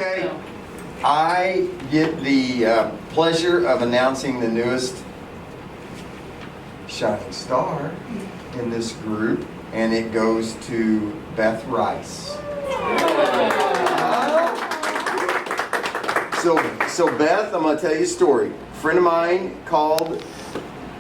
Okay, I get the pleasure of announcing the newest shining star in this group, and it goes to Beth Rice. So Beth, I'm going to tell you a story. A friend of mine called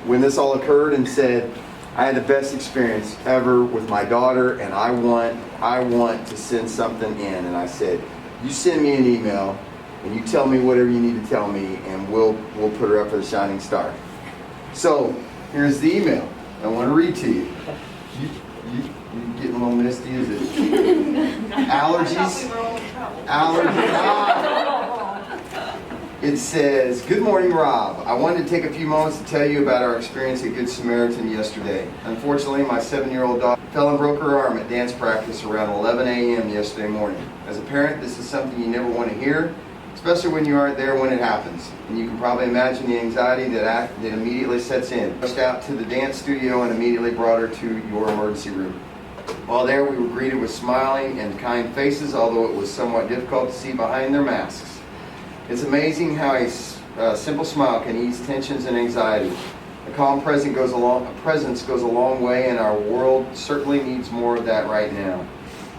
when this all occurred and said, I had the best experience ever with my daughter, and I want to send something in. And I said, you send me an email and you tell me whatever you need to tell me, and we'll put her up for the Shining Star. So here's the email. I want to read to you. You getting a little misty, is it? Allergies? It says, good morning, Rob. I wanted to take a few moments to tell you about our experience at Good Samaritan yesterday. Unfortunately, my 7-year-old daughter fell and broke her arm at dance practice around 11 a.m. yesterday morning. As a parent, this is something you never want to hear, especially when you aren't there when it happens. And you can probably imagine the anxiety that immediately sets in. Rushed out to the dance studio and immediately brought her to your emergency room. While there, we were greeted with smiling and kind faces, although it was somewhat difficult to see behind their masks. It's amazing how a simple smile can ease tensions and anxiety. A calm presence goes a long way, and our world certainly needs more of that right now.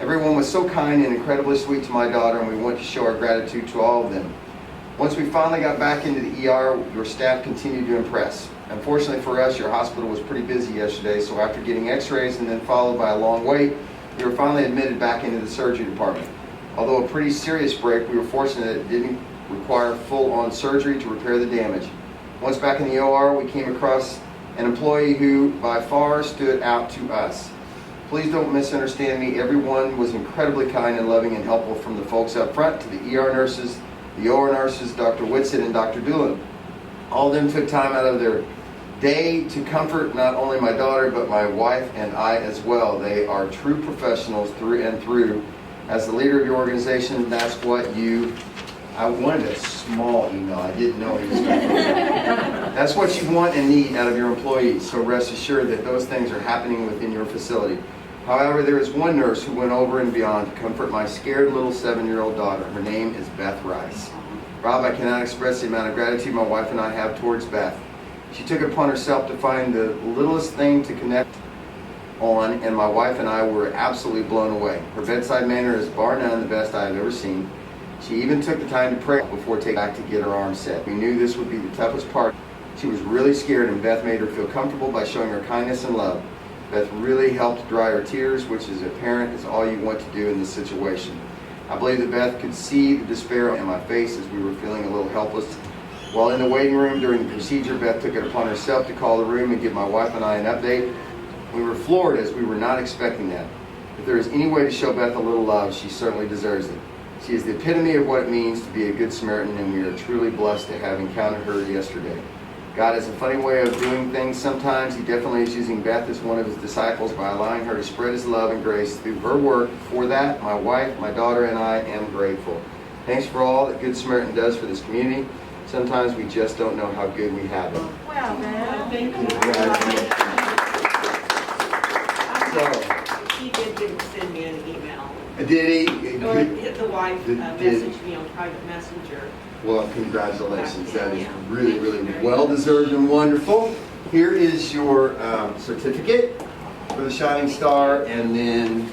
Everyone was so kind and incredibly sweet to my daughter, and we want to show our gratitude to all of them. Once we finally got back into the ER, your staff continued to impress. Unfortunately for us, your hospital was pretty busy yesterday, so after getting x-rays and then followed by a long wait, we were finally admitted back into the surgery department. Although a pretty serious break, we were fortunate that it didn't require full-on surgery to repair the damage. Once back in the OR, we came across an employee who by far stood out to us. Please don't misunderstand me. Everyone was incredibly kind and loving and helpful, from the folks up front to the ER nurses, the OR nurses, Dr. Whitsitt and Dr. Doolin. All of them took time out of their day to comfort not only my daughter, but my wife and I as well. They are true professionals through and through. As the leader of your organization, that's what I wanted a small email. I didn't know he was going to. That's what you want and need out of your employees, so rest assured that those things are happening within your facility. However, there is one nurse who went over and beyond to comfort my scared little 7-year-old daughter. Her name is Beth Rice. Rob, I cannot express the amount of gratitude my wife and I have towards Beth. She took it upon herself to find the littlest thing to connect on, and my wife and I were absolutely blown away. Her bedside manner is bar none the best I have ever seen. She even took the time to pray before taking back to get her arm set. We knew this would be the toughest part. She was really scared, and Beth made her feel comfortable by showing her kindness and love. Beth really helped dry her tears, which as a parent is all you want to do in this situation. I believe that Beth could see the despair in my face as we were feeling a little helpless. While in the waiting room during the procedure, Beth took it upon herself to call the room and give my wife and I an update. We were floored, as we were not expecting that. If there is any way to show Beth a little love, she certainly deserves it. She is the epitome of what it means to be a good Samaritan, and we are truly blessed to have encountered her yesterday. God has a funny way of doing things sometimes. He definitely is using Beth as one of his disciples by allowing her to spread his love and grace through her work. For that, my wife, my daughter, and I am grateful. Thanks for all that Good Samaritan does for this community. Sometimes we just don't know how good we have it. Wow, man. Thank you. He did send me an email. Did he? Or the wife messaged me on private messenger. Well, congratulations. That is really, really well-deserved and wonderful. Here is your certificate for the Shining Star, and then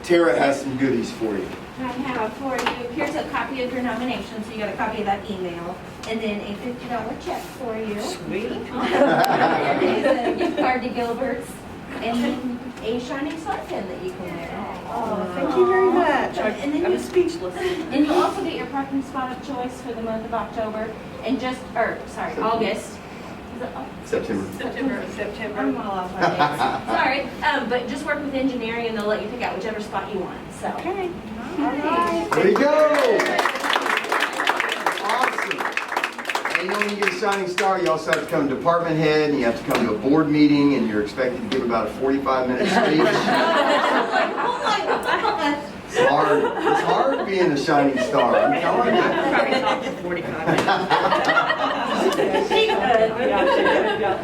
Tara has some goodies for you. I have for you, here's a copy of your nomination, so you got a copy of that email, and then a $50 check for you. Sweet. There's a gift card to Gilbert's, and then a Shining Star pin that you can wear. Oh, thank you very much. And then I'm speechless. And you'll also get your parking spot of choice for the month of October, and August. Is it September. I'm all off my days. Sorry, but just work with engineering, and they'll let you pick out whichever spot you want. So. Okay. All right. There you go. Awesome. And you know, when you get a Shining Star, you also have to come to department head, and you have to come to a board meeting, and you're expected to give about a 45-minute speech. Oh my God. It's hard. It's hard being a Shining Star. I'm telling you. Probably talked for 45 minutes.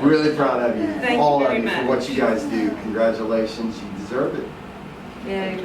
Really proud of you. Thank all you of very you for much. what you guys do. Congratulations. You deserve it. Yeah,